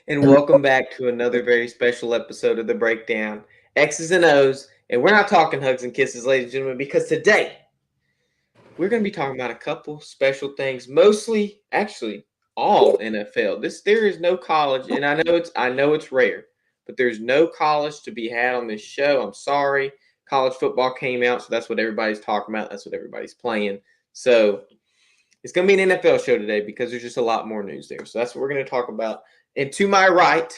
And welcome back to another very special episode of The Breakdown, X's and O's. And we're not talking hugs and kisses, ladies and gentlemen, because today we're going to be talking about a couple special things, mostly, actually, all NFL. There is no college, and I know it's rare, but there's no college to be had on this show. I'm sorry. College football came out, so that's what everybody's talking about. That's what everybody's playing. So it's going to be an NFL show today because there's just a lot more news there. So that's what we're going to talk about. And to my right,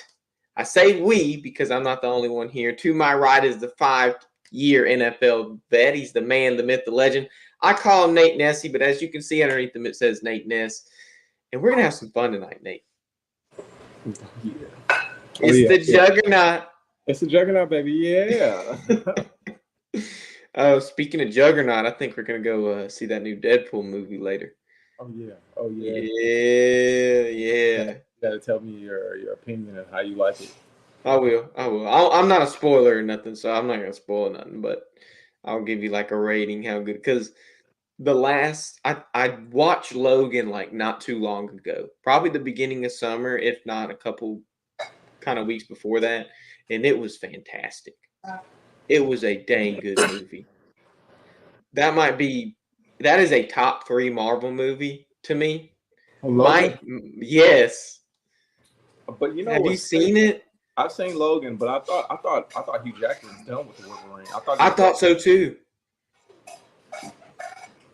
I say we because I'm not the only one here. To my right is the 5-year NFL vet. He's the man, the myth, the legend. I call him Nate Nessie, but as you can see underneath him, it says Nate Ness. And we're going to have some fun tonight, Nate. Yeah. It's the juggernaut. It's the juggernaut, baby. Yeah. Speaking of juggernaut, I think we're going to go see that new Deadpool movie later. Oh, yeah. Yeah. You got to tell me your opinion and how you like it. I will. I'm not a spoiler or nothing, so I'm not going to spoil nothing, but I'll give you like a rating how good. Because I watched Logan like not too long ago, probably the beginning of summer, if not a couple kind of weeks before that, and it was fantastic. It was a dang good movie. That is a top 3 Marvel movie to me. Yes. But you know, have you seen it? I've seen Logan, but I thought Hugh Jackman was done with the Wolverine. I thought so too.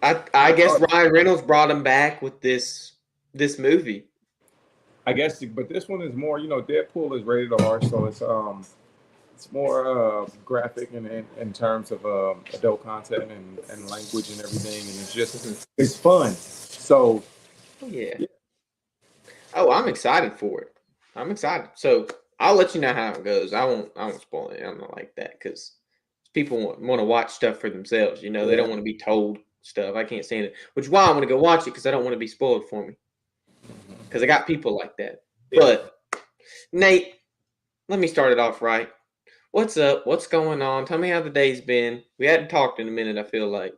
I guess Ryan Reynolds brought him back with this movie. I guess, but this one is more, Deadpool is rated R, so it's more graphic in terms of adult content and language and everything, and it's fun. So yeah. Oh, I'm excited for it. I'm excited. So I'll let you know how it goes. I won't spoil it. I'm not like that because people want to watch stuff for themselves. They don't want to be told stuff. I can't stand it. Which is why I want to go watch it because I don't want to be spoiled for me. Because I got people like that. Yeah. But Nate, let me start it off right. What's up? What's going on? Tell me how the day's been. We hadn't talked in a minute, I feel like.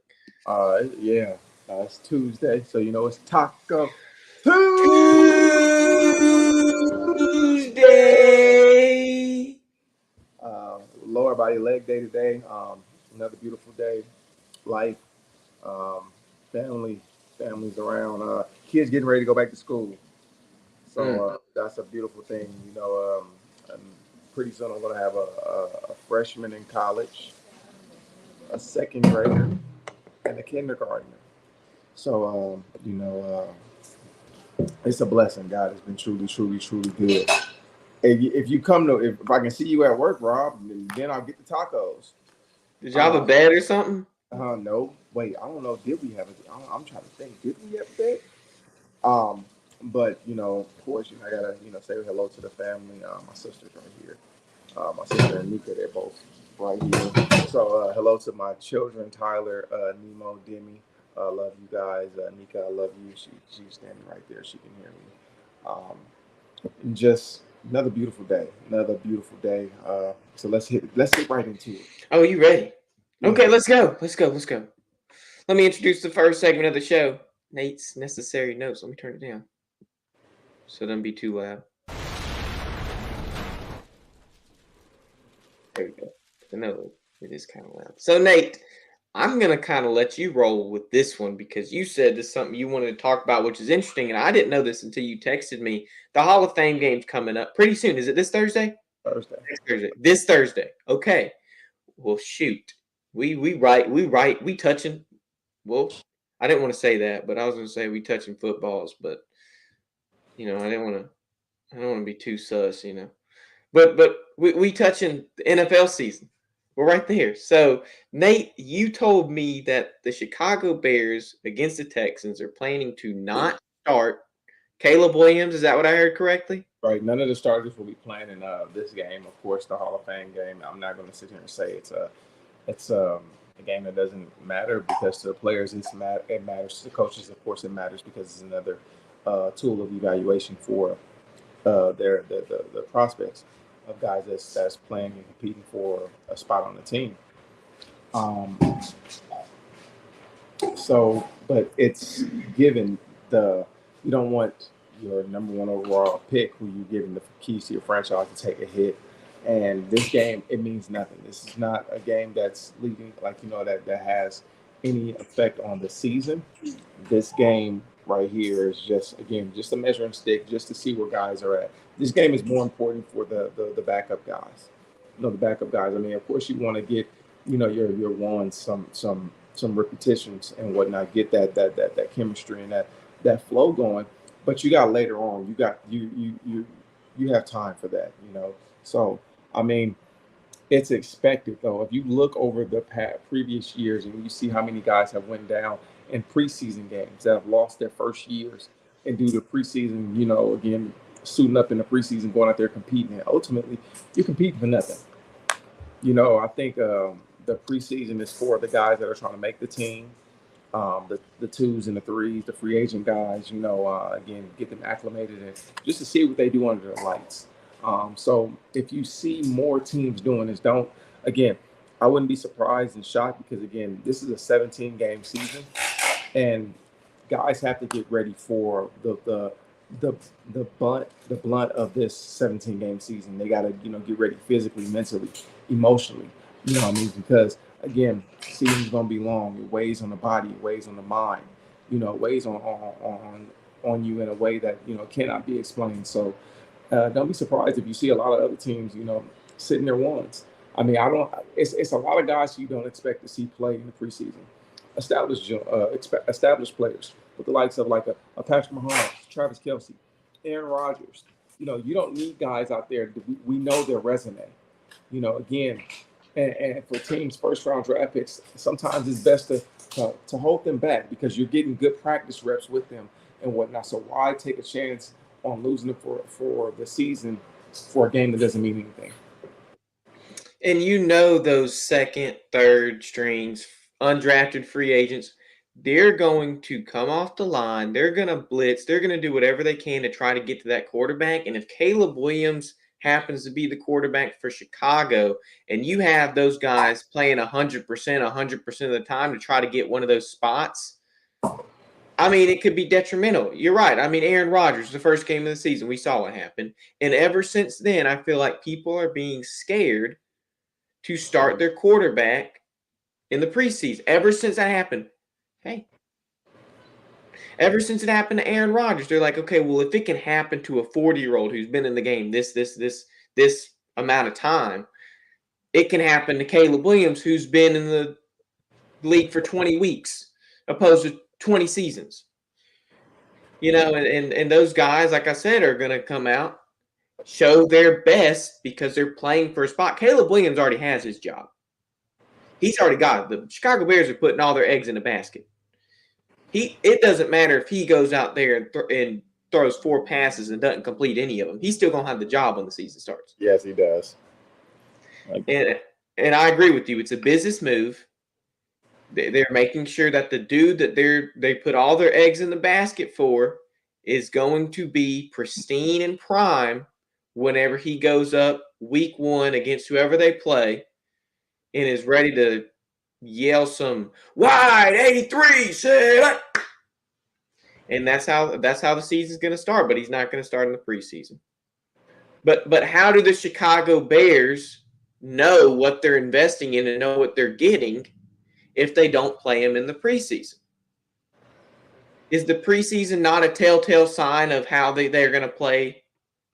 Yeah. It's Tuesday, so it's Taco Tuesday. Lower body leg day today. Another beautiful day. Life. Families around. Kids getting ready to go back to school. So that's a beautiful thing. And pretty soon I'm going to have a freshman in college, a second grader, and a kindergartner. So, it's a blessing. God has been truly, truly, truly good. If I can see you at work, Rob, then I'll get the tacos. Did y'all have a bed or something? No. Wait, I don't know. Did we have I'm trying to think. Did we have a bed? But of course, I gotta say hello to the family. My sister's right here. My sister and Nika, they're both right here. So hello to my children, Tyler, Nemo, Demi. Love you guys. Nika, I love you. She's standing right there. She can hear me. And just another beautiful day. So let's hit right into it. Oh, you ready? Okay, let's go. Let me introduce the first segment of the show. Nate's necessary notes. Let me turn it down so it doesn't be too loud. There you go. I know it is kind of loud. So, Nate, I'm going to kind of let you roll with this one because you said this is something you wanted to talk about, which is interesting. And I didn't know this until you texted me. The Hall of Fame game's coming up pretty soon. Is it this Thursday? Thursday. Next Thursday. This Thursday. Okay. Well, shoot. We touching. Well, I didn't want to say that, but I was going to say we touching footballs, but I didn't want to. I don't want to be too sus. But we touching the NFL season. We're right there. So Nate, you told me that the Chicago Bears against the Texans are planning to not start Caleb Williams. Is that what I heard correctly? Right. None of the starters will be playing in this game. Of course, the Hall of Fame game. I'm not going to sit here and say it's a game that doesn't matter because to the players it matters. To the coaches, of course, it matters because it's another tool of evaluation for the prospects of guys that's playing and competing for a spot on the team. But it's given you don't want your number one overall pick who you're giving the keys to your franchise to take a hit. And this game, it means nothing. This is not a game that's leading, that has any effect on the season. This game right here is just a measuring stick just to see where guys are at. This game is more important for the backup guys. The backup guys. I mean, of course, you want to get, your ones some repetitions and whatnot, get that chemistry and that flow going. But you got later on, you have time for that, So, I mean, it's expected though. If you look over the previous years and you see how many guys have went down in preseason games that have lost their first years and due to preseason, again, suiting up in the preseason, going out there competing, and ultimately you're competing for nothing. I think the preseason is for the guys that are trying to make the team, the twos and the threes, the free agent guys, again, get them acclimated and just to see what they do under the lights. So if you see more teams doing this, I wouldn't be surprised and shocked because, again, this is a 17-game season and guys have to get ready for the blunt of this 17-game season. They got to, get ready physically, mentally, emotionally, what I mean? Because again, season's going to be long. It weighs on the body, it weighs on the mind, it weighs on you in a way that, cannot be explained. So don't be surprised if you see a lot of other teams, sitting there once. I mean, it's a lot of guys you don't expect to see play in the preseason. Established players with the likes of like a Patrick Mahomes, Travis Kelce, Aaron Rodgers. You don't need guys out there. We know their resume. Again, and for teams' first-round draft picks, sometimes it's best to hold them back because you're getting good practice reps with them and whatnot. So why take a chance on losing them for the season for a game that doesn't mean anything? And those second, third strings, undrafted free agents, they're going to come off the line. They're going to blitz. They're going to do whatever they can to try to get to that quarterback. And if Caleb Williams happens to be the quarterback for Chicago and you have those guys playing 100%, 100% of the time to try to get one of those spots, I mean, it could be detrimental. You're right. I mean, Aaron Rodgers, the first game of the season, we saw what happened. And ever since then, I feel like people are being scared to start their quarterback in the preseason. Ever since that happened, ever since it happened to Aaron Rodgers, they're like, okay, well, if it can happen to a 40-year-old who's been in the game this amount of time, it can happen to Caleb Williams, who's been in the league for 20 weeks, opposed to 20 seasons. And those guys, like I said, are going to come out, show their best because they're playing for a spot. Caleb Williams already has his job. He's already got it. The Chicago Bears are putting all their eggs in the basket. It doesn't matter if he goes out there and throws 4 passes and doesn't complete any of them. He's still going to have the job when the season starts. Yes, he does. And I agree with you. It's a business move. They're making sure that the dude that they put all their eggs in the basket for is going to be pristine and prime whenever he goes up week 1 against whoever they play and is ready to yell some wide 83 set up. And that's how the season's going to start, but he's not going to start in the preseason. But how do the Chicago Bears know what they're investing in and know what they're getting if they don't play them in the preseason? Is the preseason not a telltale sign of how they're going to play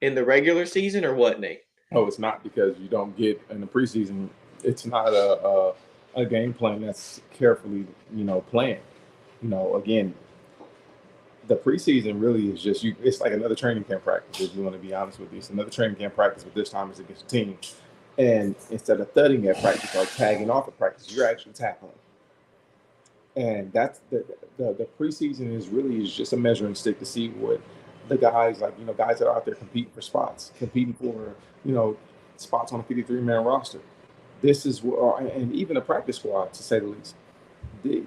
in the regular season, or what, Nate? Oh, it's not, because you don't get in the preseason. It's not a game plan that's carefully planned. Again, the preseason really is just you. It's like another training camp practice. If you want to be honest with you, it's another training camp practice, but this time it's against a team. And instead of thudding at practice or tagging off at practice, you're actually tackling. And that's the preseason is just a measuring stick to see what the guys, like, guys that are out there competing for spots, competing for spots on a 53-man roster. This is what, and even a practice squad, to say the least.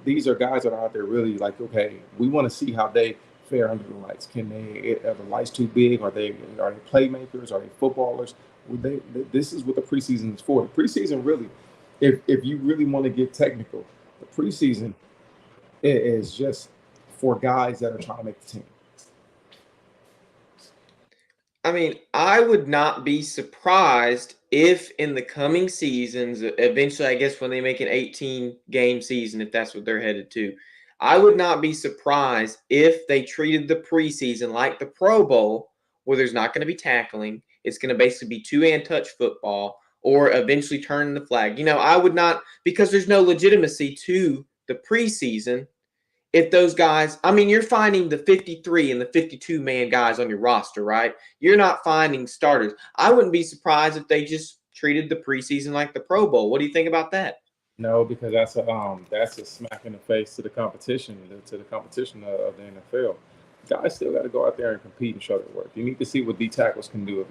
These are guys that are out there really like, okay, we want to see how they fare under the lights. Are the lights too big? Are they playmakers? Are they footballers? This is what the preseason is for. The preseason really, if you really want to get technical, the preseason is just for guys that are trying to make the team. I mean, I would not be surprised if in the coming seasons, eventually, I guess when they make an 18-game season, if that's what they're headed to, I would not be surprised if they treated the preseason like the Pro Bowl, where there's not going to be tackling. It's going to basically be two-hand touch football, or eventually turning the flag. I would not, because there's no legitimacy to the preseason. If those guys, I mean, you're finding the 53 and the 52-man guys on your roster, right? You're not finding starters. I wouldn't be surprised if they just treated the preseason like the Pro Bowl. What do you think about that? No, because that's a smack in the face to the competition, of the NFL. Guys still got to go out there and compete and show their work. You need to see what D tackles can do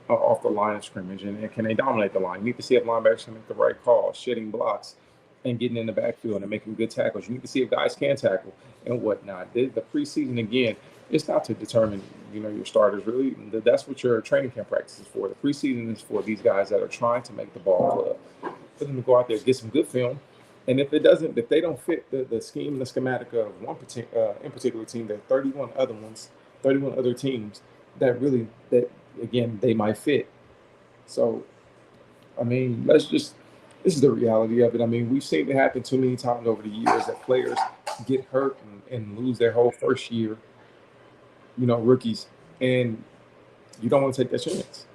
off the line of scrimmage, and can they dominate the line. You need to see if linebackers can make the right calls, shedding blocks, and getting in the backfield and making good tackles. You need to see if guys can tackle and whatnot. The preseason, again, it's not to determine your starters. Really, that's what your training camp practice is for. The preseason is for these guys that are trying to make the ball club, for them to go out there, get some good film. And if they don't fit the scheme and the schematic of one in particular team, there are 31 other teams that again, they might fit. So, I mean, this is the reality of it. I mean, we've seen it happen too many times over the years that players get hurt and lose their whole first year, rookies, and you don't want to take that chance.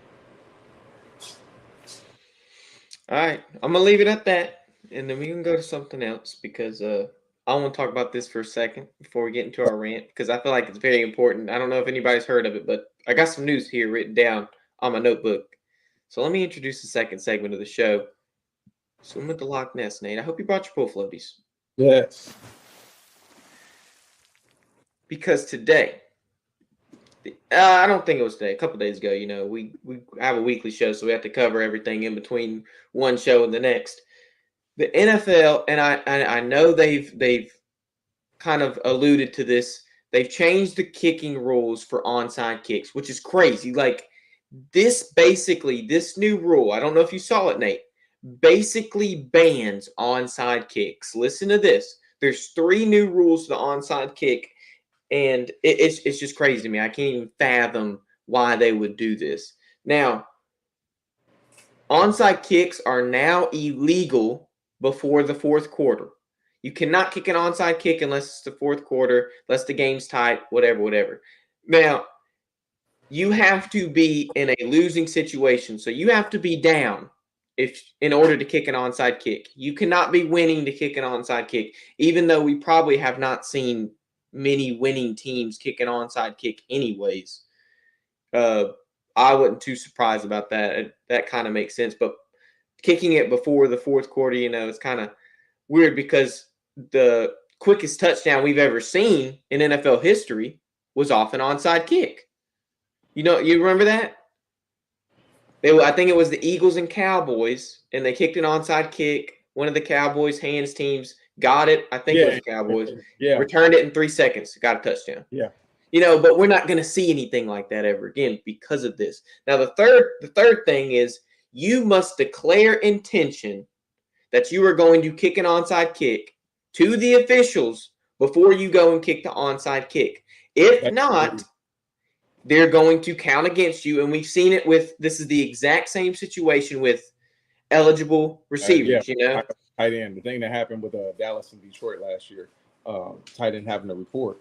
All right, I'm gonna leave it at that, and then we can go to something else, because I want to talk about this for a second before we get into our rant, because I feel like it's very important. I don't know if anybody's heard of it, but I got some news here written down on my notebook. So let me introduce the second segment of the show. Swim with the Loch Ness, Nate. I hope you brought your pool floaties. Yes. Because today, I don't think it was today, a couple days ago, we have a weekly show, so we have to cover everything in between one show and the next. The NFL, and I know they've kind of alluded to this, they've changed the kicking rules for onside kicks, which is crazy. Like, this new rule, I don't know if you saw it, Nate, basically bans onside kicks. Listen to this. There's 3 new rules to the onside kick, and it's just crazy to me. I can't even fathom why they would do this. Now, onside kicks are now illegal before the fourth quarter. You cannot kick an onside kick unless it's the fourth quarter, unless the game's tight, whatever. Now, you have to be in a losing situation. So you have to be down in order to kick an onside kick. You cannot be winning to kick an onside kick, even though we probably have not seen many winning teams kick an onside kick anyways. I wasn't too surprised about that. That kind of makes sense. But kicking it before the fourth quarter, it's kind of weird, because the quickest touchdown we've ever seen in NFL history was off an onside kick. You remember that? I think it was the Eagles and Cowboys, and they kicked an onside kick. One of the Cowboys hands teams got it. I think it was the Cowboys. Yeah. Returned it in 3 seconds. Got a touchdown. Yeah. But we're not going to see anything like that ever again because of this. Now, the third thing is, you must declare intention that you are going to kick an onside kick to the officials before you go and kick the onside kick. If not, they're going to count against you. And we've seen it this is the exact same situation with eligible Yeah, receivers, you know? tight end. The thing that happened with Dallas and Detroit last year, tight end having to report.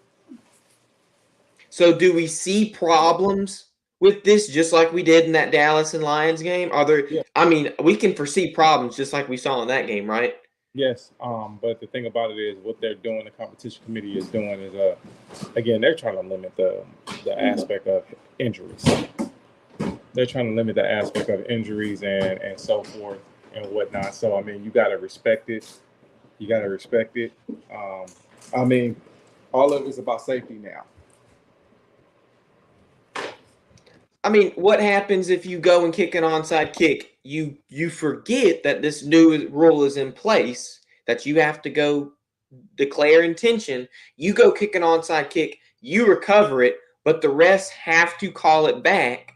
So do we see problems with this just like we did in that Dallas and Lions game? Are there Yeah. I mean, we can foresee problems just like we saw in that game, right? Yes. But the thing about it is, what they're doing, the competition committee is doing is, again, they're trying to limit the aspect of injuries. They're trying to limit the aspect of injuries and so forth and whatnot. So I mean, you got to respect it. You got to respect it. I mean, all of it's about safety now. I mean, what happens if you go and kick an onside kick? You forget that this new rule is in place, that you have to go declare intention. You go kick an onside kick, you recover it, but the refs have to call it back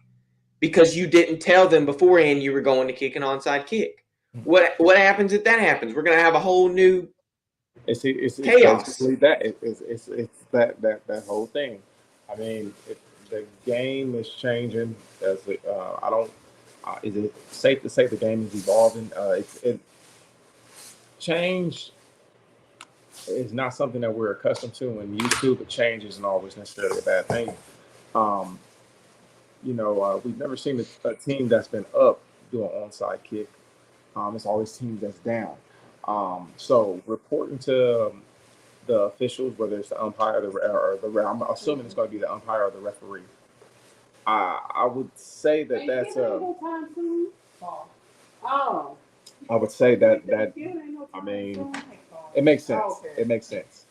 because you didn't tell them beforehand you were going to kick an onside kick. What happens if that happens? We're going to have a whole new It's chaos. basically that. It's that whole thing. I mean, the game is changing. I don't. Is it safe to say the game is evolving? Change is not something that we're accustomed to and used to, but change isn't always necessarily a bad thing. Um, we've never seen a team that's been up do an onside kick. It's always teams that's down. So reporting to the officials, whether it's the umpire or I'm assuming it's going to be the umpire or the referee. I would say that that's I would say that I mean it makes sense. It makes sense.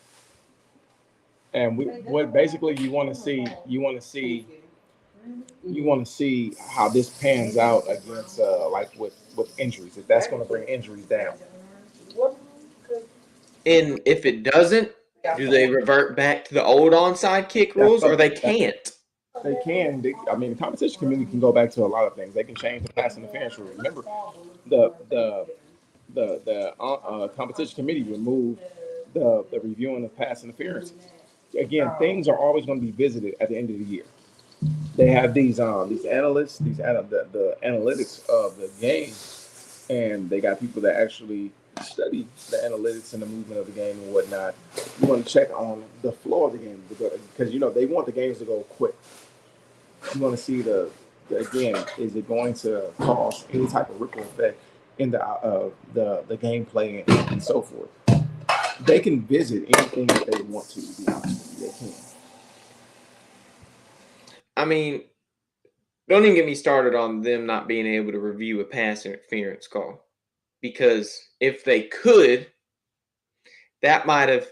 And what basically you want to see how this pans out against like with injuries. If that's going to bring injuries down. And if it doesn't, do they revert back to the old onside kick That's rules or something they can't? they can. I mean, the competition committee can go back to a lot of things. They can change the pass interference rule. Remember, the the the competition committee removed the reviewing of pass interferences. Again, things are always going to be visited at the end of the year. They have these analysts, the analytics of the game, and they got people that actually study the analytics and the movement of the game and whatnot. You want to check on the flow of the game because they want the games to go quick. You want to see again, is it going to cause any type of ripple effect in the gameplay and so forth. They can visit anything that they want to be honest with you. They can. I mean, don't even get me started on them not being able to review a pass interference call. Because if they could, that might have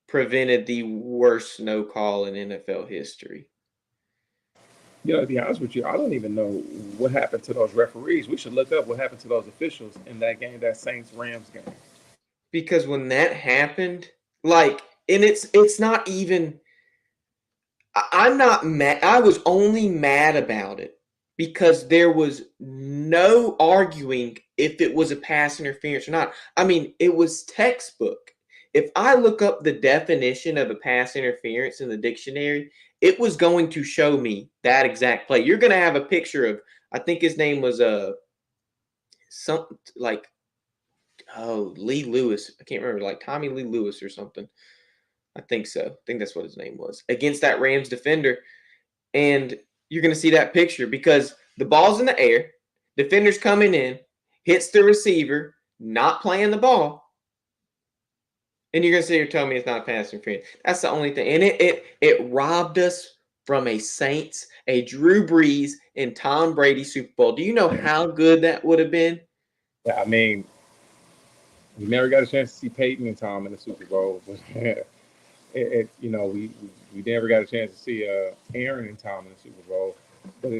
prevented the worst no call in NFL history. To be honest with you, I don't even know what happened to those referees. We should look up what happened to those officials in that game, that Saints Rams game. Because when that happened, and it's not even I'm not mad. I was only mad about it because there was no arguing if it was a pass interference or not. I mean, it was textbook. If I look up the definition of a pass interference in the dictionary, it was going to show me that exact play. You're going to have a picture of, I think his name was some like Lee Lewis. I can't remember, like Tommy Lee Lewis or something. I think so. I think that's what his name was. Against that Rams defender. And you're going to see that picture because the ball's in the air, defender's coming in, hits the receiver, not playing the ball, and you're going to sit here telling me it's not a pass interference. That's the only thing. And it robbed us from a Saints, a Drew Brees, and Tom Brady Super Bowl. Do you know how good that would have been? Yeah, I mean, we never got a chance to see Peyton and Tom in the Super Bowl, but we never got a chance to see Aaron and Tom in the Super Bowl. But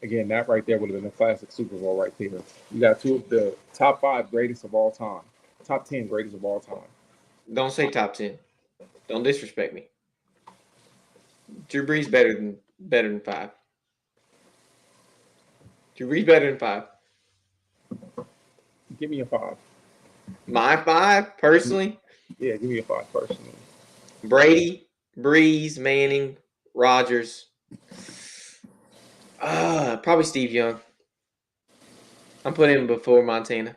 again, that right there would have been a classic Super Bowl right there. You got two of the top 5 greatest of all time, top 10 greatest of all time. Don't say top 10. Don't disrespect me. Drew Brees better than 5. Drew Brees better than 5. Give me a 5. My 5, personally. Yeah, give me a 5 personally. Brady, Brees, Manning, Rodgers. Probably Steve Young. I'm putting him before Montana.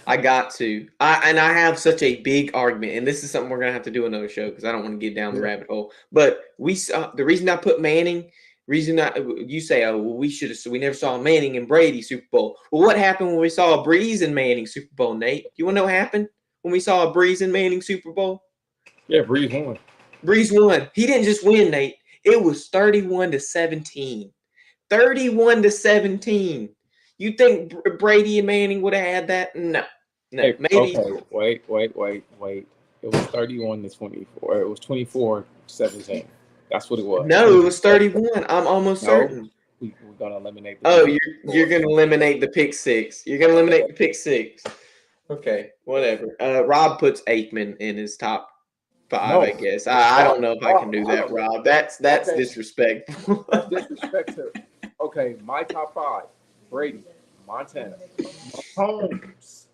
I got to. I have such a big argument, and this is something we're gonna have to do another show because I don't want to get down the rabbit hole. But we saw the reason I put Manning. Reason you say, oh, well, we never saw Manning and Brady Super Bowl. Well, what happened when we saw a Breeze and Manning Super Bowl, Nate? You want to know what happened when we saw a Breeze and Manning Super Bowl? Yeah, Breeze won. Breeze won. He didn't just win, Nate. It was 31-17. 31-17. You think Brady and Manning would have had that? No. Hey, maybe. Okay, wait. It was 31-24. It was 24-17. That's what it was. No, it was 31. I'm almost certain. We're gonna eliminate. You're gonna eliminate the pick six. You're gonna eliminate the pick six. Okay, whatever. Rob puts Aikman in his top 5. I guess. I don't know if I can do that, Rob. That's disrespectful. That's disrespect to. Okay, my top 5: Brady, Montana, Mahomes.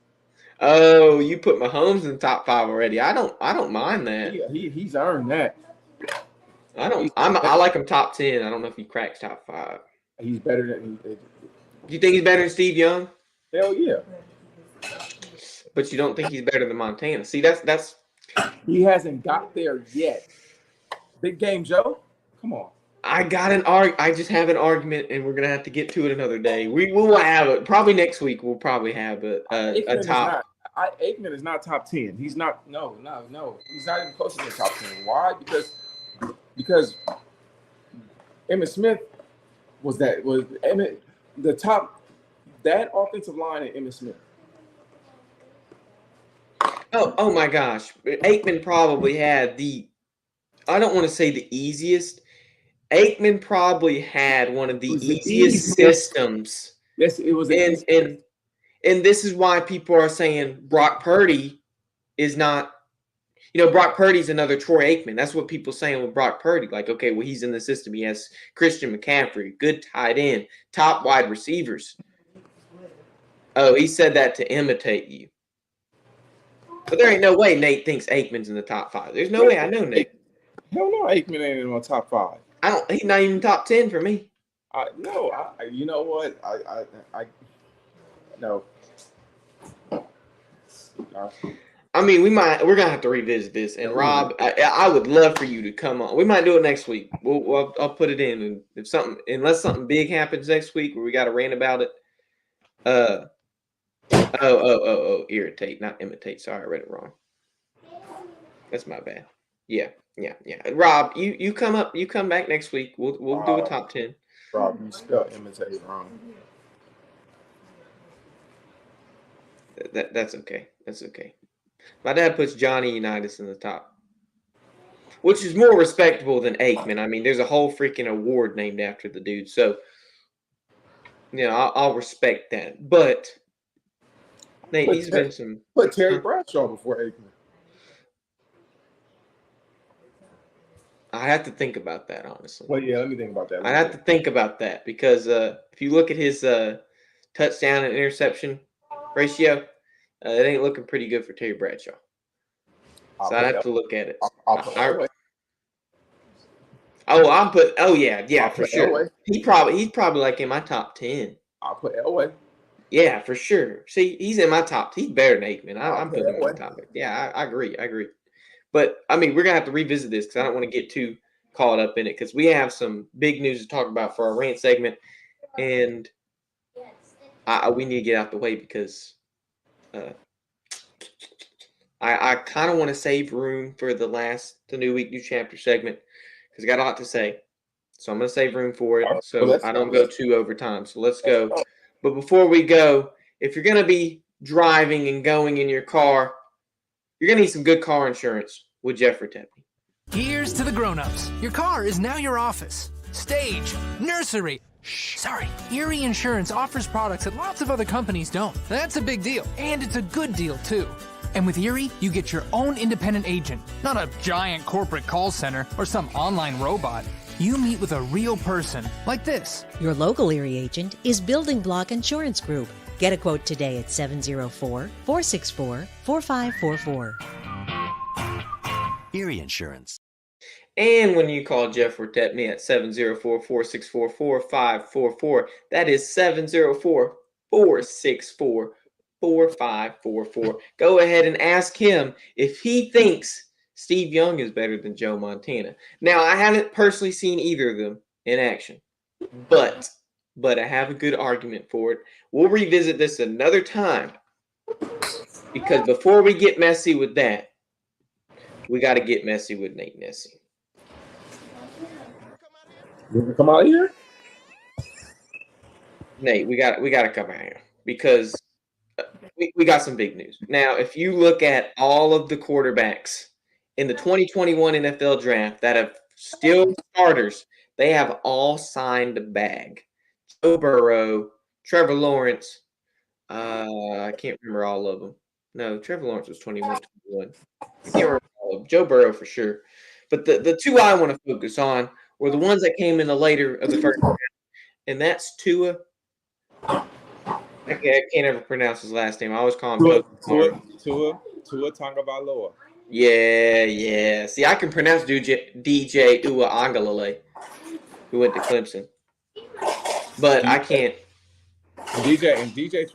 Oh, you put Mahomes in the top 5 already. I don't mind that. He's earned that. I like him top 10. I don't know if he cracks top 5. He's better than. You think he's better than Steve Young? Hell yeah. But you don't think he's better than Montana? See, that's. He hasn't got there yet. Big game, Joe. Come on. I just have an argument, and we're gonna have to get to it another day. We will have it probably next week. We'll probably have a top. Aikman is not top 10. He's not. No. He's not even close to the top 10. Why? Because Emmitt Smith was Emmitt the top. That offensive line and Emmitt Smith. Oh my gosh. Aikman probably had I don't want to say the easiest. Aikman probably had one of the easiest systems. Yes, it was. And this is why people are saying Brock Purdy is not, Brock Purdy's another Troy Aikman. That's what people are saying with Brock Purdy. Like, okay, well, he's in the system. He has Christian McCaffrey, good tight end, top wide receivers. Oh, he said that to imitate you. But there ain't no way Nate thinks Aikman's in the top 5. There's no way. I know Nate. Hell no, Aikman ain't in my top 5. He's not even top 10 for me. You know what? No. I mean, we're gonna have to revisit this. And Rob, I would love for you to come on. We might do it next week. I'll put it in, and unless something big happens next week where we got to rant about it. Irritate, not imitate. Sorry, I read it wrong. That's my bad. Yeah. Rob, you come up. You come back next week. We'll do a top 10. Rob, you spelled imitate wrong. That's okay. That's okay. My dad puts Johnny Unitas in the top, which is more respectable than Aikman. I mean, there's a whole freaking award named after the dude. So, I'll respect that. But Nate, he's been some. Put Terry Bradshaw before Aikman. I have to think about that, honestly. Well, yeah, let me think about that. I have to think about that because if you look at his touchdown and interception ratio, it ain't looking pretty good for Terry Bradshaw. So I'd have to look at it. For sure. He's probably like in my top 10. I'll put Elway. Yeah, for sure. See, he's in my top. He's better than Aikman. I'm putting him in my top. Yeah, I agree. But I mean, we're gonna have to revisit this because I don't want to get too caught up in it because we have some big news to talk about for our rant segment, and we need to get out the way because I kind of want to save room for the new week, new chapter segment because I got a lot to say. So I'm gonna save room for it so I don't go too over time. So let's go. But before we go, if you're gonna be driving and going in your car, you're going to need some good car insurance with Jeffrey Tepney. Here's to the grown-ups. Your car is now your office, stage, nursery. Sorry. Erie Insurance offers products that lots of other companies don't. That's a big deal. And it's a good deal, too. And with Erie, you get your own independent agent, not a giant corporate call center or some online robot. You meet with a real person, like this. Your local Erie agent is Building Block Insurance Group. Get a quote today at 704-464-4544. Erie Insurance. And when you call Jeff or text me at 704-464-4544, that is 704-464-4544. Go ahead and ask him if he thinks Steve Young is better than Joe Montana. Now, I haven't personally seen either of them in action, but I have a good argument for it. We'll revisit this another time, because before we get messy with that, we got to get messy with Nate Nessie. You want to come out here? Nate, we got to come out here because we got some big news. Now, if you look at all of the quarterbacks in the 2021 NFL draft that have still starters, they have all signed a bag. Joe Burrow, Trevor Lawrence, I can't remember all of them. No, Trevor Lawrence was 21. I can't remember all of them. Joe Burrow for sure. But the two I want to focus on were the ones that came in the later of the first round, and that's Tua. I can't ever pronounce his last name. I always call him Tua Tagovailoa. Yeah. See, I can pronounce DJ Uiagalelei, who went to Clemson, but I can't. DJ's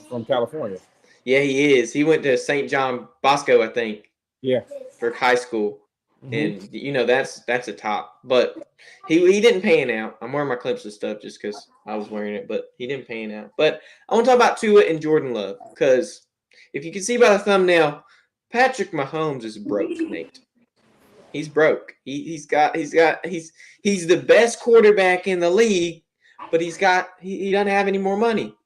from California. Yeah, he is. He went to St. John Bosco, I think. Yeah, for high school, and that's a top. But he didn't pan out. I'm wearing my Clemson stuff just because I was wearing it, but he didn't pan out. But I want to talk about Tua and Jordan Love, because if you can see by the thumbnail, Patrick Mahomes is broke, Nate. He's broke. He's the best quarterback in the league, but he doesn't have any more money.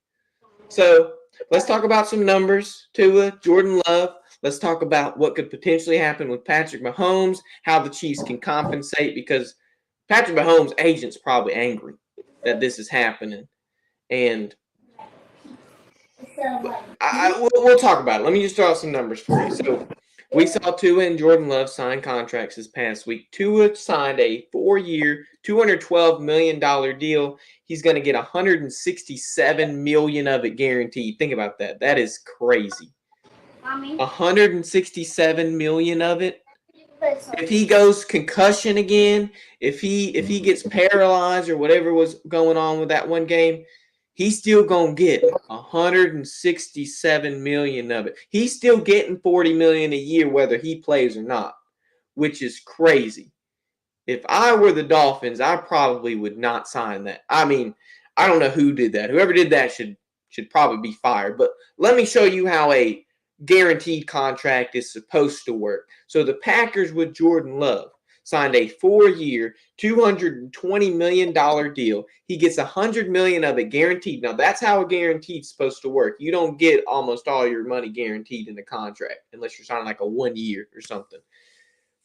So let's talk about some numbers. Tua, Jordan Love. Let's talk about what could potentially happen with Patrick Mahomes, how the Chiefs can compensate, because Patrick Mahomes' agent's probably angry that this is happening. And we'll talk about it. Let me just throw out some numbers for you. So we saw Tua and Jordan Love sign contracts this past week. Tua signed a 4-year, $212 million deal. He's going to get $167 million of it guaranteed. Think about that. That is crazy. $167 million of it. If he goes concussion again, if he gets paralyzed or whatever was going on with that one game, he's still gonna get $167 million of it. He's still getting $40 million a year whether he plays or not, which is crazy. If I were the Dolphins, I probably would not sign that. I mean, I don't know who did that. Whoever did that should probably be fired. But let me show you how a guaranteed contract is supposed to work. So the Packers with Jordan Love signed a 4-year, $220 million deal. He gets $100 million of it guaranteed. Now, that's how a guarantee is supposed to work. You don't get almost all your money guaranteed in the contract unless you're signing like a 1 year or something.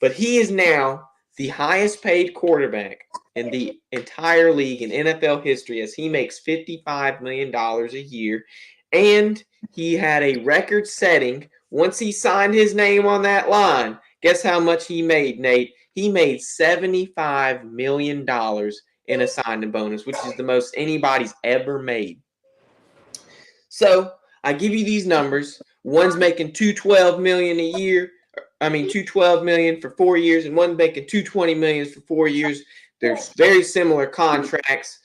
But he is now the highest paid quarterback in the entire league in NFL history, as he makes $55 million a year. And he had a record setting. Once he signed his name on that line, guess how much he made, Nate? He made $75 million in a signing bonus, which is the most anybody's ever made. So I give you these numbers. One's making $212 million a year. $212 million for 4 years, and one's making $220 million for 4 years. They're very similar contracts.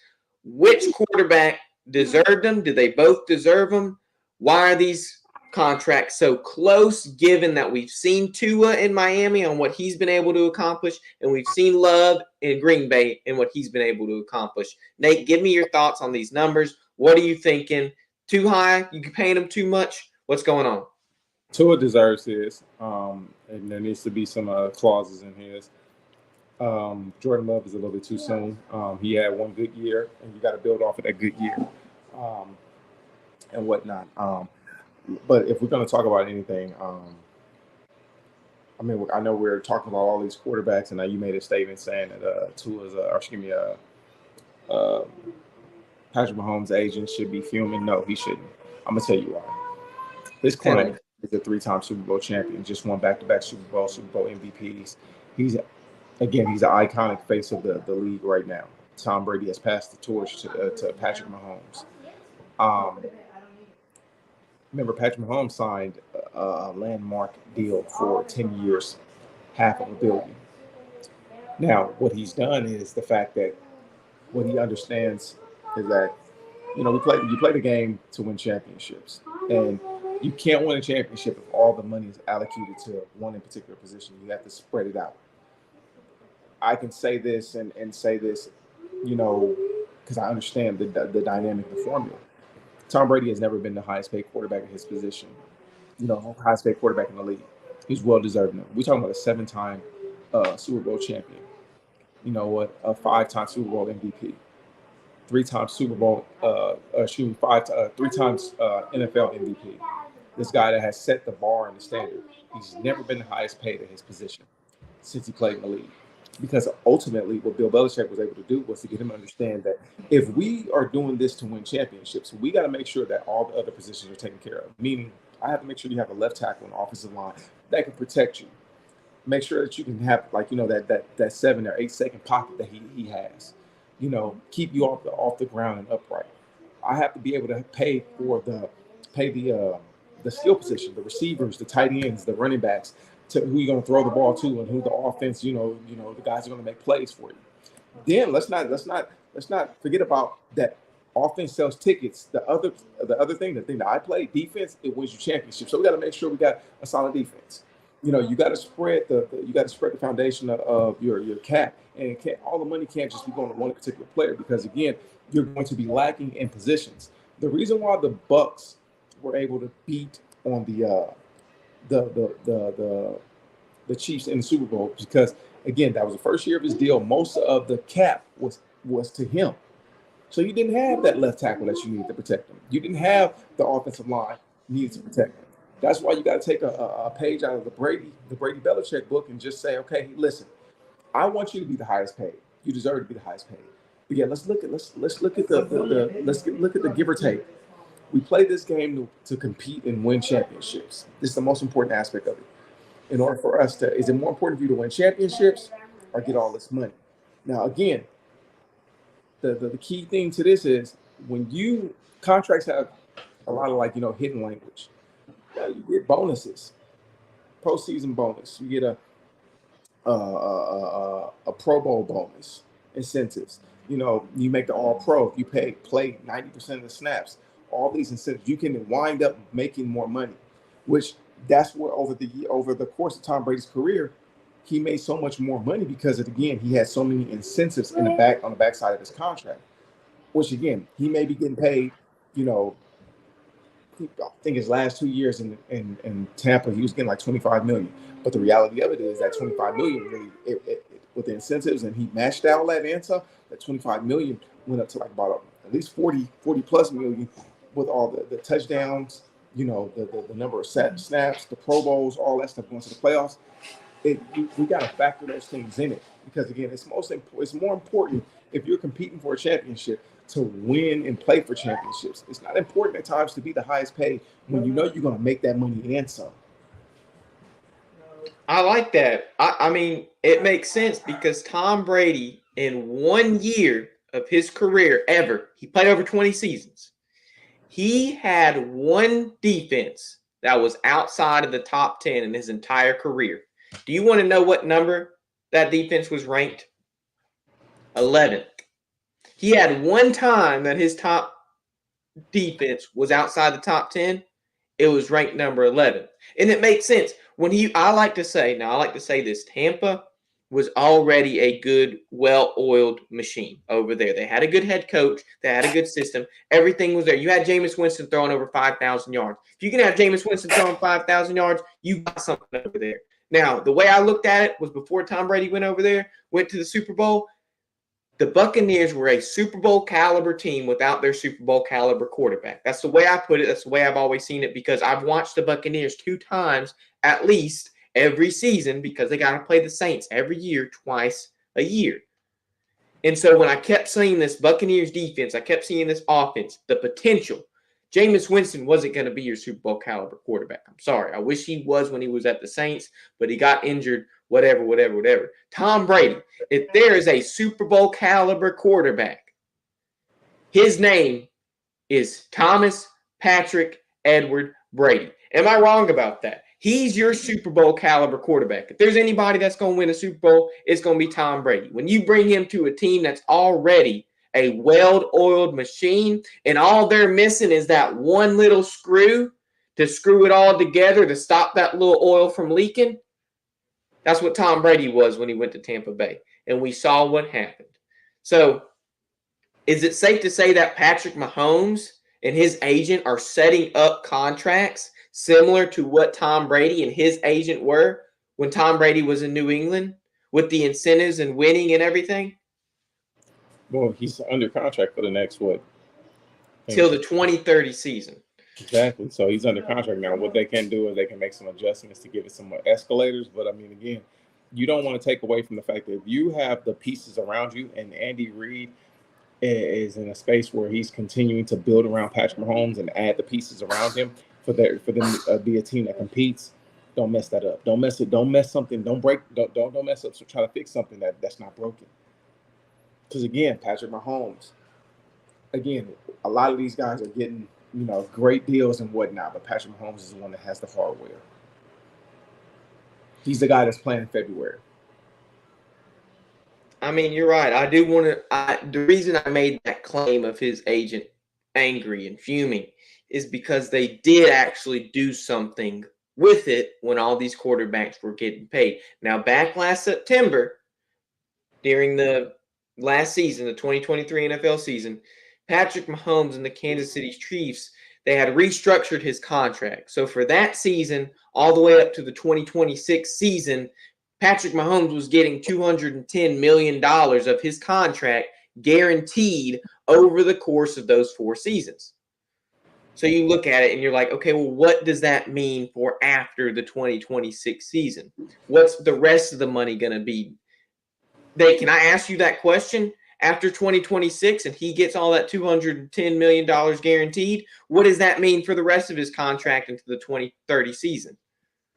Which quarterback deserved them? Do they both deserve them? Why are these contracts so close, given that we've seen Tua in Miami on what he's been able to accomplish, and we've seen Love in Green Bay and what he's been able to accomplish? Nate, give me your thoughts on these numbers. What are you thinking? Too high? You paying him too much? What's going on? Tua deserves his, and there needs to be some clauses in his. Jordan Love is a little bit too soon. He had one good year, and you got to build off of that good year, and whatnot. But if we're going to talk about anything, I know we're talking about all these quarterbacks, and now you made a statement saying that Patrick Mahomes' agent should be fuming. No, he shouldn't. I'm gonna tell you why. This quarterback is a 3-time Super Bowl champion, just won back-to-back Super Bowl MVPs. He's an iconic face of the league right now. Tom Brady has passed the torch to Patrick Mahomes. Remember, Patrick Mahomes signed a landmark deal for 10 years, $500 million. Now, what he's done is the fact that what he understands is that you play the game to win championships, and you can't win a championship if all the money is allocated to one in particular position. You have to spread it out. I can say this and say this, because I understand the dynamic, the formula. Tom Brady has never been the highest paid quarterback in his position. Highest paid quarterback in the league. He's well deserved now. We're talking about a 7-time Super Bowl champion. You know what? A 5-time Super Bowl MVP, 3 times Super Bowl, three times NFL MVP. This guy that has set the bar and the standard. He's never been the highest paid at his position since he played in the league. Because ultimately, what Bill Belichick was able to do was to get him to understand that if we are doing this to win championships, we got to make sure that all the other positions are taken care of. Meaning, I have to make sure you have a left tackle and offensive line that can protect you. Make sure that you can have that 7 or 8 second pocket that he has. Keep you off the ground and upright. I have to be able to pay the skill position, the receivers, the tight ends, the running backs, to who you're going to throw the ball to and who the offense, the guys are going to make plays for you. Then let's not forget about that. Offense sells tickets. The other thing, the thing that I play, defense, it wins you championships. So we got to make sure we got a solid defense. You got to spread the foundation of your cap, and all the money can't just be going to one particular player, because again, you're going to be lacking in positions. The reason why the Bucks were able to beat on the Chiefs in the Super Bowl, because again, that was the first year of his deal. Most of the cap was to him. So you didn't have that left tackle that you needed to protect him. You didn't have the offensive line needed to protect him. That's why you got to take a page out of the Brady Belichick book and just say, okay, listen, I want you to be the highest paid. You deserve to be the highest paid. But yeah, let's look at the give or take. We play this game to compete and win championships. This is the most important aspect of it. In order for us is it more important for you to win championships or get all this money? Now, again, the key thing to this is when contracts have a lot of hidden language. You get bonuses, postseason bonus. You get a Pro Bowl bonus, incentives. You make the All Pro. If you play 90% of the snaps. All these incentives, you can wind up making more money. Which that's where over the course of Tom Brady's career, he made so much more money because again he had so many incentives on the backside of his contract. Which again, he may be getting paid, I think his last 2 years in Tampa, he was getting like $25 million. But the reality of it is that $25 million really, with the incentives, and he matched all that and stuff, that $25 million went up to like about at least 40 plus million with all the touchdowns, the number of snaps, the Pro Bowls, all that stuff going to the playoffs. We got to factor those things in it, because again, it's more important if you're competing for a championship to win and play for championships. It's not important at times to be the highest paid when you know you're going to make that money and some. I like that. I mean, it makes sense because Tom Brady, in 1 year of his career ever, he played over 20 seasons. He had one defense that was outside of the top 10 in his entire career. Do you want to know what number that defense was ranked? 11th. He had one time that his top defense was outside the top 10. It was ranked number 11. And it makes sense. I like to say this, Tampa was already a good, well-oiled machine over there. They had a good head coach. They had a good system. Everything was there. You had Jameis Winston throwing over 5,000 yards. If you can have Jameis Winston throwing 5,000 yards, you got something over there. Now, the way I looked at it was before Tom Brady went to the Super Bowl, the Buccaneers were a Super Bowl caliber team without their Super Bowl caliber quarterback. That's the way I put it. That's the way I've always seen it, because I've watched the Buccaneers 2 times at least every season, because they got to play the Saints every year, twice a year. And so when I kept seeing this Buccaneers defense, I kept seeing this offense, the potential. Jameis Winston wasn't going to be your Super Bowl caliber quarterback. I'm sorry. I wish he was when he was at the Saints, but he got injured, whatever. Tom Brady, if there is a Super Bowl caliber quarterback, his name is Thomas Patrick Edward Brady. Am I wrong about that? He's your Super Bowl caliber quarterback. If there's anybody that's going to win a Super Bowl, it's going to be Tom Brady. When you bring him to a team that's already a well-oiled machine and all they're missing is that one little screw to screw it all together to stop that little oil from leaking, that's what Tom Brady was when he went to Tampa Bay. And we saw what happened. So is it safe to say that Patrick Mahomes and his agent are setting up contracts similar to what Tom Brady and his agent were when Tom Brady was in New England with the incentives and winning and everything? Well, he's under contract for the next what? Till the 2030 season. Exactly. So he's under contract now. What they can do is they can make some adjustments to give it some escalators. But I mean, again, you don't want to take away from the fact that if you have the pieces around you, and Andy Reid is in a space where he's continuing to build around Patrick Mahomes and add the pieces around him for them to be a team that competes. Don't mess that up. Don't mess something. Don't mess up. So try to fix something that's not broken. Because again, Patrick Mahomes. Again, a lot of these guys are getting great deals and whatnot, but Patrick Mahomes is the one that has the hardware. He's the guy that's playing in February. I mean, you're right. I do want to. The reason I made that claim of his agent angry and fuming is because they did actually do something with it when all these quarterbacks were getting paid. Now, back last September, during the last season, the 2023 NFL season, Patrick Mahomes and the Kansas City Chiefs, they had restructured his contract. So for that season, all the way up to the 2026 season, Patrick Mahomes was getting $210 million of his contract guaranteed over the course of those 4 seasons. So you look at it and you're like, okay, well, what does that mean for after the 2026 season? What's the rest of the money going to be? Can I ask you that question? After 2026 and he gets all that $210 million guaranteed, what does that mean for the rest of his contract into the 2030 season?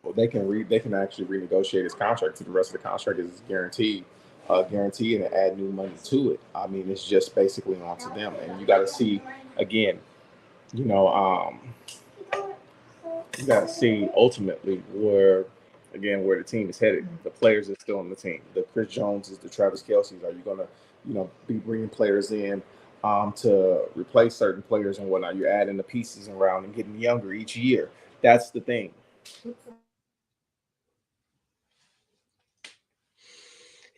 Well, they can actually renegotiate his contract to the rest of the contract is guaranteed and add new money to it. I mean, it's just basically on to them. And you got to see, again, you got to see ultimately where the team is headed. The players are still on the team. The Chris Joneses, the Travis Kelce's. Are you going to be bringing players in to replace certain players and whatnot? You're adding the pieces around and getting younger each year. That's the thing.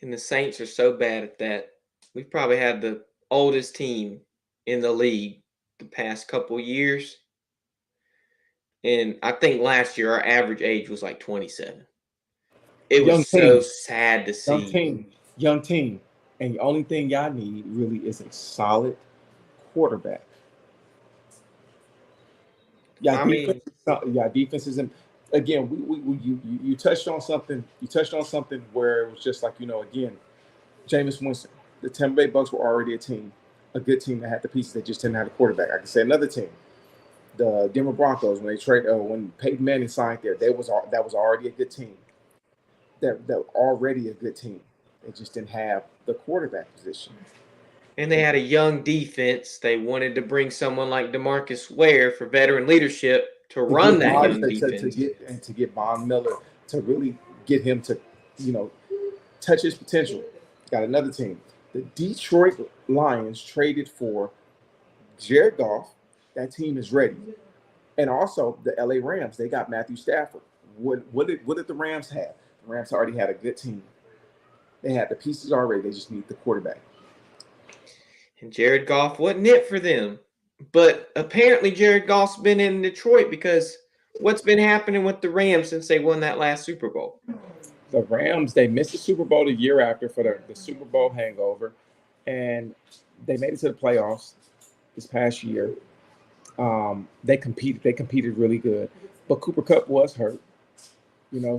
And the Saints are so bad at that. We've probably had the oldest team in the league the past couple years. And I think last year our average age was like 27. It was so sad to see. Young team. And the only thing y'all need really is a solid quarterback. Defense is in. Again, you touched on something. You touched on something where it was just like again, Jameis Winston. The Tampa Bay Bucks were already a good team that had the pieces. They just didn't have a quarterback. I can say another team, the Denver Broncos, when Peyton Manning signed there, that was already a good team. That already a good team. They just didn't have the quarterback position. And they had a young defense. They wanted to bring someone like DeMarcus Ware for veteran leadership to run that young defense. To get Von Miller to really get him to, touch his potential. Got another team. The Detroit Lions traded for Jared Goff. That team is ready. And also the LA Rams. They got Matthew Stafford. What did the Rams have? The Rams already had a good team. They had the pieces already. They just need the quarterback. And Jared Goff wasn't it for them. But apparently Jared Goff's been in Detroit because what's been happening with the Rams since they won that last Super Bowl? The Rams, they missed the Super Bowl the year after for the Super Bowl hangover. And they made it to the playoffs this past year. They competed really good. But Cooper Kupp was hurt.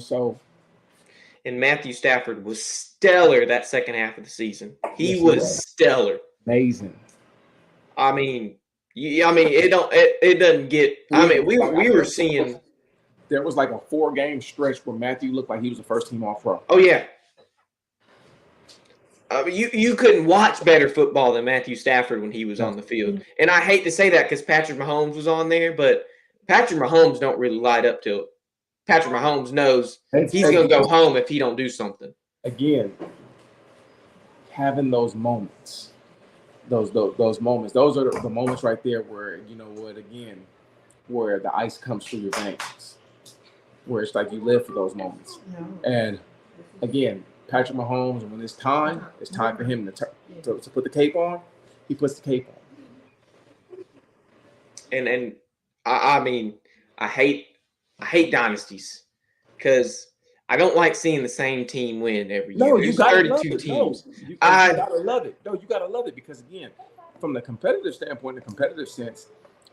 So. And Matthew Stafford was stellar that second half of the season. He was stellar. Amazing. I mean, it doesn't get. I mean, we were seeing. There was like a 4-game stretch where Matthew looked like he was the first team All-Pro. Oh yeah. You couldn't watch better football than Matthew Stafford when he was on the field. And I hate to say that because Patrick Mahomes was on there, but Patrick Mahomes don't really light up to it. Patrick Mahomes knows It's, he's going to go home if he don't do something. Again, having those moments, those moments, those are the moments right there where, you know what, again, where the ice comes through your veins, where it's like you live for those moments. And again, Patrick Mahomes, when it's time for him to put the cape on, he puts the cape on. And I mean, I hate dynasties because I don't like seeing the same team win every year. No, There's you gotta 32 love it. teams. No, you gotta love it. No, you gotta love it because again, from the competitive standpoint, the competitive sense,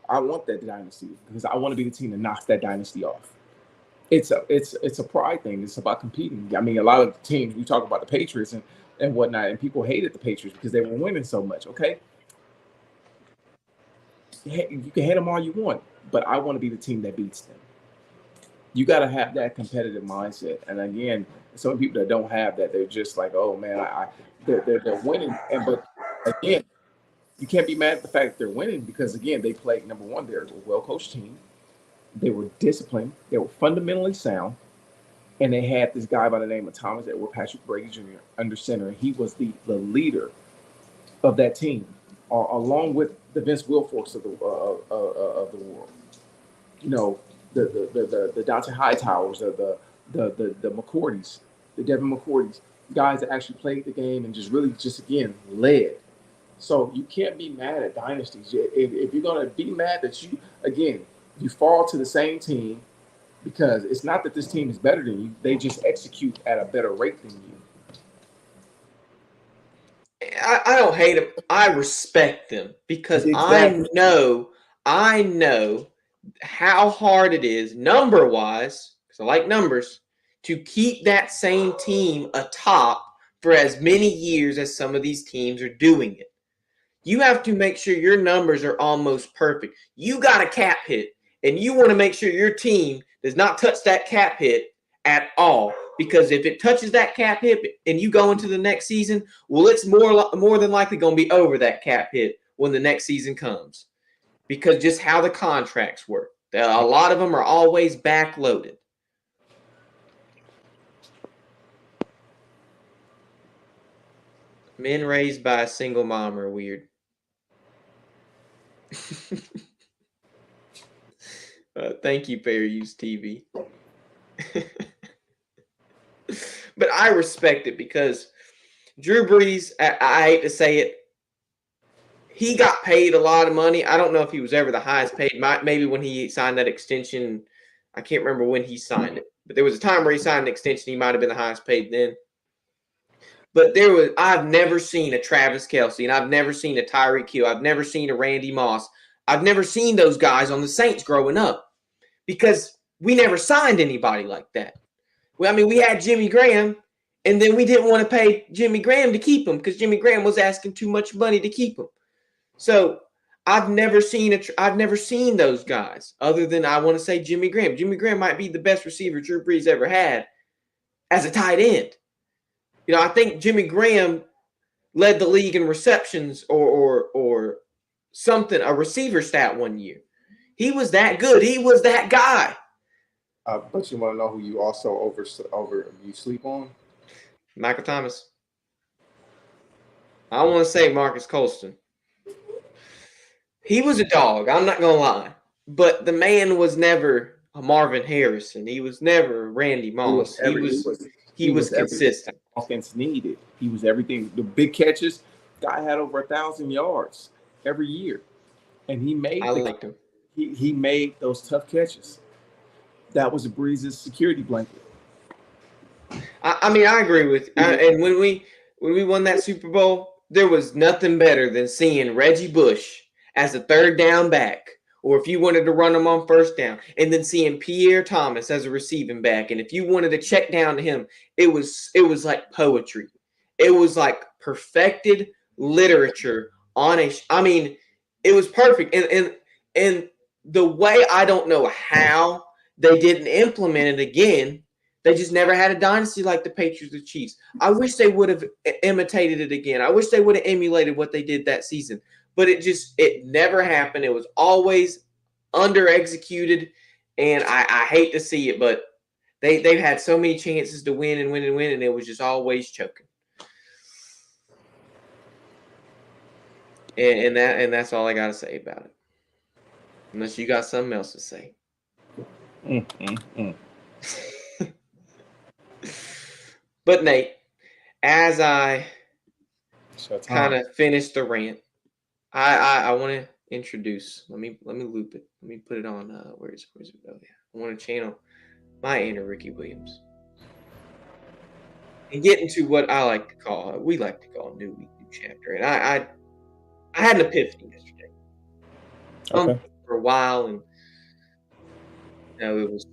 I want that dynasty because I want to be the team that knocks that dynasty off. It's a pride thing. It's about competing. I mean, a lot of the teams, we talk about the Patriots and whatnot, and people hated the Patriots because they were winning so much. Okay, you can hate them all you want, but I want to be the team that beats them. You got to have that competitive mindset. And again, some people that don't have that, they're just like, oh man, they're winning. But again, you can't be mad at the fact that they're winning because again, they played, number one, they're a well-coached team. They were disciplined. They were fundamentally sound. And they had this guy by the name of Thomas Edward Patrick Brady Jr. under center. He was the leader of that team, along with the Vince Wilforks of the world. You know, the Dante Hightowers, the McCourtys, the Devin McCourtys, guys that actually played the game and just again led. So you can't be mad at dynasties. If you're gonna be mad that you fall to the same team, because it's not that this team is better than you, they just execute at a better rate than you. I don't hate them. I respect them because Exactly. I know how hard it is, number-wise, because I like numbers, to keep that same team atop for as many years as some of these teams are doing it. You have to make sure your numbers are almost perfect. You got a cap hit, and you want to make sure your team does not touch that cap hit at all. Because if it touches that cap hit and you go into the next season, well, it's more than likely going to be over that cap hit when the next season comes. Because just how the contracts work. A lot of them are always backloaded. Men raised by a single mom are weird. Thank you, Fair Use TV. But I respect it because Drew Brees, I hate to say it, he got paid a lot of money. I don't know if he was ever the highest paid. Maybe when he signed that extension, I can't remember when he signed it. But there was a time where he signed an extension. He might have been the highest paid then. But I've never seen a Travis Kelce, and I've never seen a Tyreek Hill. I've never seen a Randy Moss. I've never seen those guys on the Saints growing up because we never signed anybody like that. Well, I mean, we had Jimmy Graham, and then we didn't want to pay Jimmy Graham to keep him because Jimmy Graham was asking too much money to keep him. So I've never seen those guys other than I want to say Jimmy Graham. Jimmy Graham might be the best receiver Drew Brees ever had as a tight end. You know, I think Jimmy Graham led the league in receptions or something, a receiver stat one year. He was that good. He was that guy. But you want to know who you also you sleep on? Michael Thomas. I want to say Marcus Colston. He was a dog. I'm not going to lie. But the man was never a Marvin Harrison. He was never Randy Moss. He was consistent. Offense needed. He was everything. The big catches, guy had over 1,000 yards every year. And he made liked him. He made those tough catches. That was Breeze's security blanket. I mean, I agree with you. And when we won that Super Bowl, there was nothing better than seeing Reggie Bush as a third down back, or if you wanted to run him on first down, and then seeing Pierre Thomas as a receiving back. And if you wanted to check down to him, it was like poetry. It was like perfected literature I mean, it was perfect. And the way, I don't know how they didn't implement it again. They just never had a dynasty like the Patriots or Chiefs. I wish they would have imitated it again. I wish they would have emulated what they did that season. But it never happened. It was always under executed, and I hate to see it, but They've had so many chances to win and win and win, and it was just always choking. And that's all I got to say about it. Unless you got something else to say. But Nate, as I kind of finish the rant, I want to introduce. Let me loop it. Let me put it on. Where's it? Oh yeah, I want to channel my inner Ricky Williams and get into what we like to call new week, new chapter. And I had an epiphany yesterday. Okay. For a while, and it was.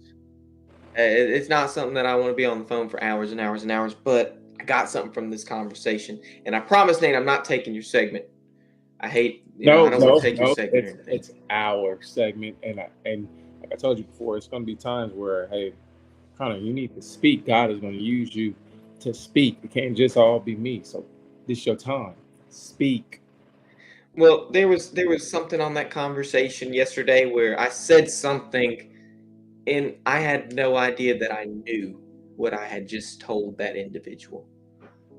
It's not something that I want to be on the phone for hours and hours and hours, but I got something from this conversation, and I promise, Nate, I'm not taking your segment. I hate, I don't want to take your segment or anything. It's our segment, and like I told you before, it's going to be times where, hey, Connor, you need to speak. God is going to use you to speak. It can't just all be me. So this is your time. Speak. Well, there was something on that conversation yesterday where I said something, and I had no idea that I knew what I had just told that individual.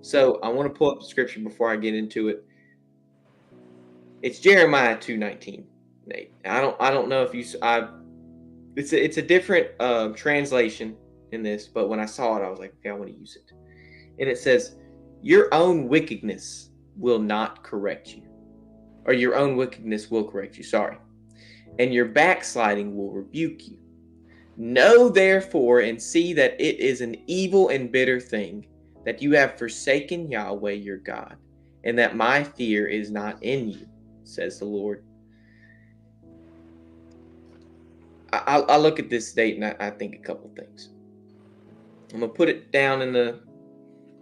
So I want to pull up the scripture before I get into it. It's Jeremiah 2:19, Nate. I don't know if you. It's a different translation in this, but when I saw it, I was like, okay, I want to use it. And it says, "Your own wickedness will not correct you, or your own wickedness will correct you. Sorry, and your backsliding will rebuke you. Know therefore and see that it is an evil and bitter thing that you have forsaken Yahweh your God, and that my fear is not in you, says the Lord." I look at this date and I think a couple things. I'm gonna put it down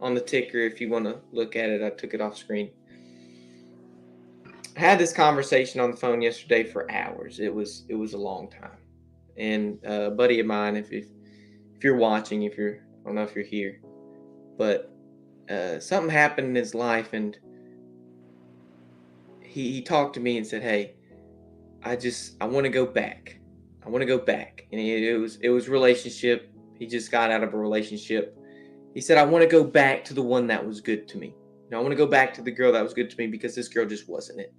on the ticker if you want to look at it. I took it off screen. I had this conversation on the phone yesterday for hours. It was a long time. And a buddy of mine, if you're watching, I don't know if you're here, but something happened in his life, and he talked to me and said, "Hey, I want to go back. I want to go back." And it was relationship. He just got out of a relationship. He said, "I want to go back to the one that was good to me. I want to go back to the girl that was good to me because this girl just wasn't it."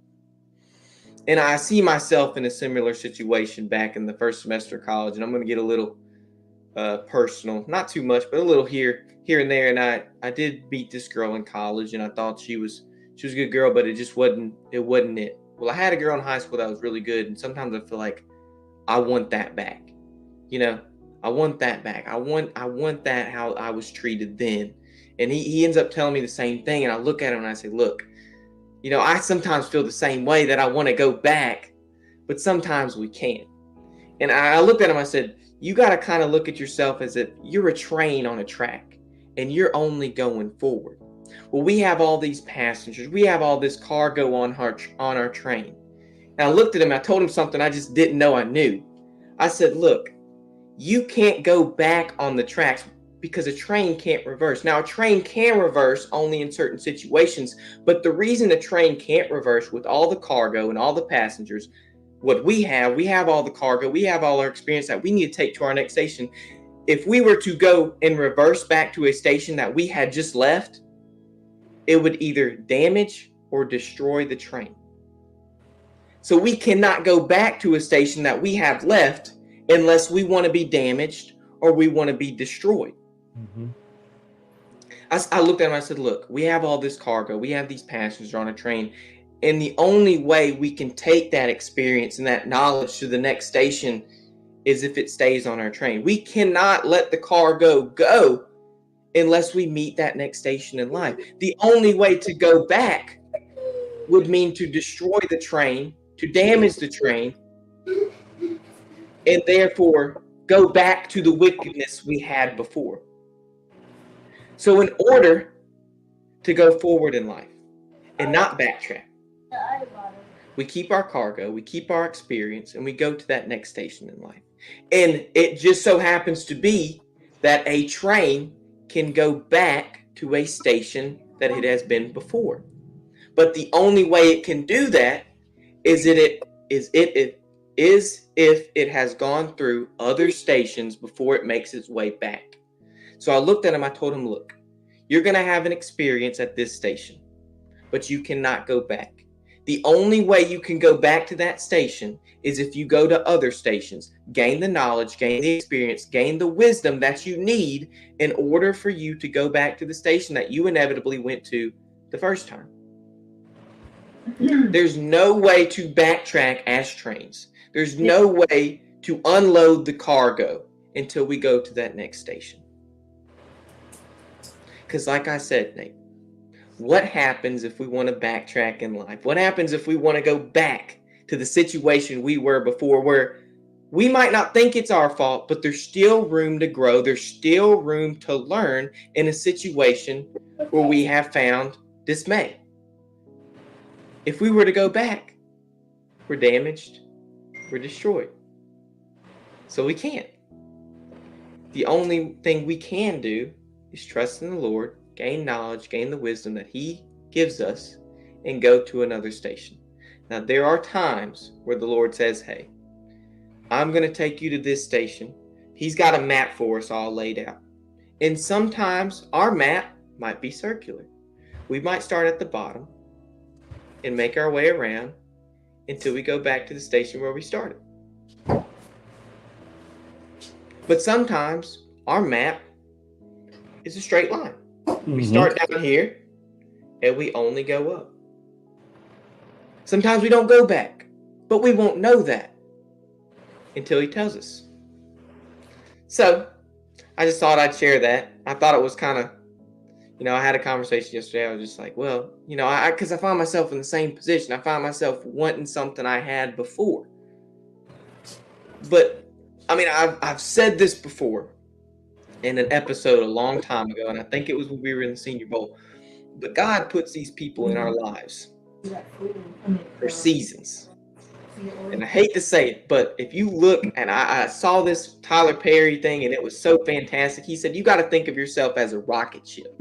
And I see myself in a similar situation back in the first semester of college, and I'm going to get a little personal, not too much, but a little here and there. And I did meet this girl in college, and I thought she was a good girl, but it just wasn't it. Well, I had a girl in high school that was really good, and sometimes I feel like I want that back. I want that back. I want that how I was treated then. And he ends up telling me the same thing, and I look at him and I say, "Look, I sometimes feel the same way, that I want to go back, but sometimes we can't." And I looked at him, I said, "You got to kind of look at yourself as if you're a train on a track and you're only going forward. Well, we have all these passengers. We have all this cargo on our train." And I looked at him, I told him something I just didn't know I knew. I said, "Look, you can't go back on the tracks because a train can't reverse. Now, a train can reverse only in certain situations, but the reason a train can't reverse with all the cargo and all the passengers, what we have all the cargo, we have all our experience that we need to take to our next station. If we were to go and reverse back to a station that we had just left, it would either damage or destroy the train. So we cannot go back to a station that we have left unless we want to be damaged or we want to be destroyed." Mm-hmm. I looked at him and I said, "Look, we have all this cargo. We have these passengers on a train. And the only way we can take that experience and that knowledge to the next station is if it stays on our train. We cannot let the cargo go unless we meet that next station in life. The only way to go back would mean to destroy the train, to damage the train, and therefore go back to the wickedness we had before. So in order to go forward in life and not backtrack, we keep our cargo, we keep our experience, and we go to that next station in life. And it just so happens to be that a train can go back to a station that it has been before. But the only way it can do that is if is if it has gone through other stations before it makes its way back. So I looked at him, I told him, look, you're going to have an experience at this station, but you cannot go back. The only way you can go back to that station is if you go to other stations, gain the knowledge, gain the experience, gain the wisdom that you need in order for you to go back to the station that you inevitably went to the first time. There's no way to backtrack as trains. There's no way to unload the cargo until we go to that next station. Because like I said, Nate, what happens if we want to backtrack in life? What happens if we want to go back to the situation we were before, where we might not think it's our fault, but there's still room to grow. There's still room to learn in a situation where we have found dismay. If we were to go back, we're damaged, we're destroyed. So we can't. The only thing we can do is trust in the Lord, gain knowledge, gain the wisdom that He gives us, and go to another station. Now, there are times where the Lord says, hey, I'm going to take you to this station. He's got a map for us all laid out. And sometimes our map might be circular. We might start at the bottom and make our way around until we go back to the station where we started. But sometimes our map is a straight line. We start down here and we only go up. Sometimes we don't go back, but we won't know that until He tells us. So I just thought I'd share that. I thought it was kind of, I had a conversation yesterday. I was just like, well, because I find myself in the same position. I find myself wanting something I had before. But I've said this before in an episode a long time ago, and I think it was when we were in the Senior Bowl. But God puts these people in our lives for seasons. And I hate to say it, but if you look, and I saw this Tyler Perry thing, and it was so fantastic. He said, you got to think of yourself as a rocket ship.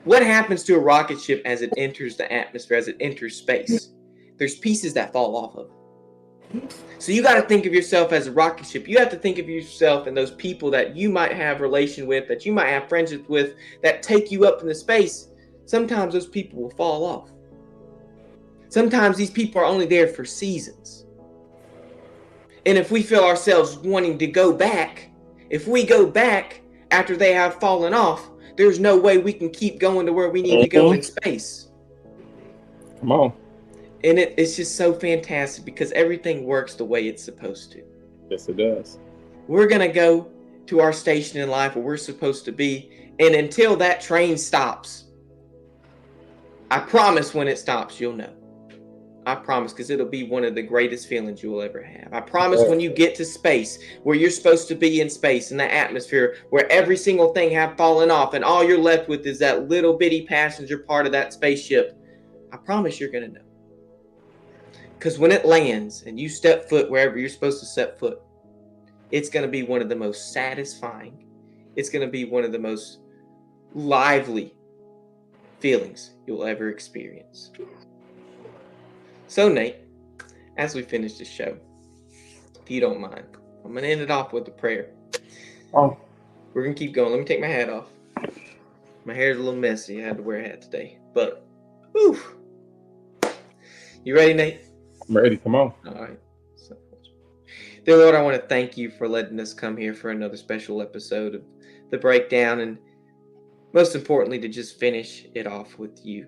What happens to a rocket ship as it enters the atmosphere, as it enters space? There's pieces that fall off of it. So you got to think of yourself as a rocket ship. You have to think of yourself and those people that you might have relation with, that you might have friendships with, that take you up into space. Sometimes those people will fall off. Sometimes these people are only there for seasons. And if we feel ourselves wanting to go back, if we go back after they have fallen off, there's no way we can keep going to where we need to go in space. Come on. And it's just so fantastic because everything works the way it's supposed to. Yes, it does. We're going to go to our station in life where we're supposed to be. And until that train stops, I promise when it stops, you'll know. I promise, because it'll be one of the greatest feelings you'll ever have. I promise when you get to space, where you're supposed to be in space, in the atmosphere, where every single thing have fallen off and all you're left with is that little bitty passenger part of that spaceship, I promise you're going to know. Because when it lands and you step foot wherever you're supposed to step foot, it's going to be one of the most satisfying. It's going to be one of the most lively feelings you'll ever experience. So, Nate, as we finish this show, if you don't mind, I'm going to end it off with a prayer. Oh. We're going to keep going. Let me take my hat off. My hair's a little messy. I had to wear a hat today. But, whew. You ready, Nate? I'm ready. Come on. All right. Dear Lord, I want to thank you for letting us come here for another special episode of The Breakdown, and most importantly, to just finish it off with you.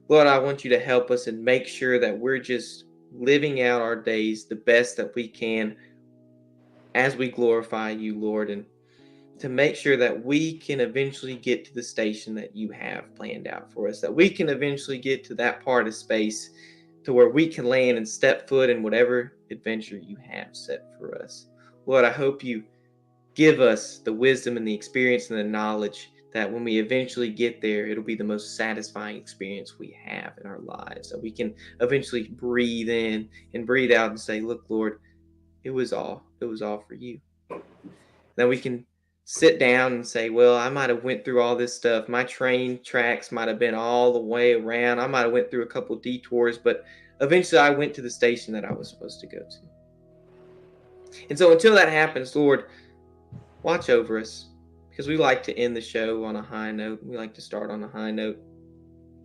Lord, I want you to help us and make sure that we're just living out our days the best that we can as we glorify you, Lord, and to make sure that we can eventually get to the station that you have planned out for us, that we can eventually get to that part of space to where we can land and step foot in whatever adventure you have set for us. Lord, I hope you give us the wisdom and the experience and the knowledge that when we eventually get there, it'll be the most satisfying experience we have in our lives, that we can eventually breathe in and breathe out and say, look, Lord, it was all for you. Then we can sit down and say, well, I might have went through all this stuff. My train tracks might have been all the way around. I might have went through a couple detours, but eventually I went to the station that I was supposed to go to. And so until that happens, Lord, watch over us, because we like to end the show on a high note. We like to start on a high note.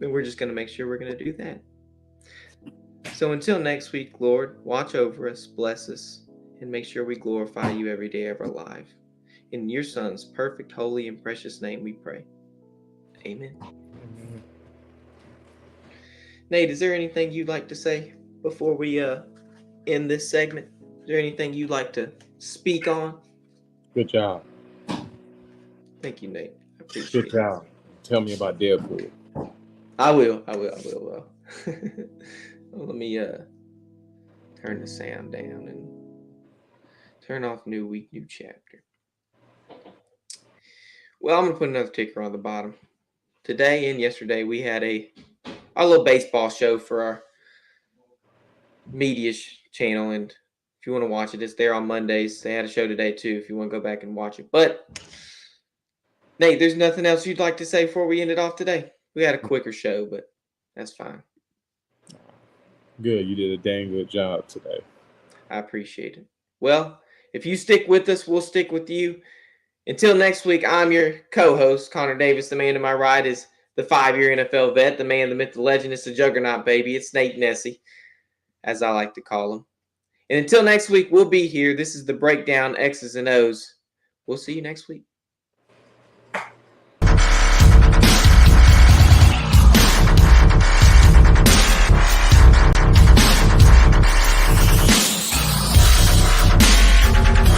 And we're just going to make sure we're going to do that. So until next week, Lord, watch over us, bless us, and make sure we glorify you every day of our life. In your Son's perfect, holy, and precious name we pray. Amen. Amen. Nate, is there anything you'd like to say before we end this segment? Is there anything you'd like to speak on? Good job. Thank you, Nate. I appreciate Good job. Tell me about Deadpool. I will. Well, let me turn the sound down and turn off new week, new chapter. Well, I'm going to put another ticker on the bottom. Today and yesterday, we had our little baseball show for our media channel. And if you want to watch it, it's there on Mondays. They had a show today, too, if you want to go back and watch it. But, Nate, there's nothing else you'd like to say before we end it off today? We had a quicker show, but that's fine. Good. You did a dang good job today. I appreciate it. Well, if you stick with us, we'll stick with you. Until next week, I'm your co-host, Connor Davis. The man to my right is the 5-year NFL vet, the man, the myth, the legend. It's the juggernaut, baby. It's Nate Nessie, as I like to call him. And until next week, we'll be here. This is the Breakdown X's and O's. We'll see you next week.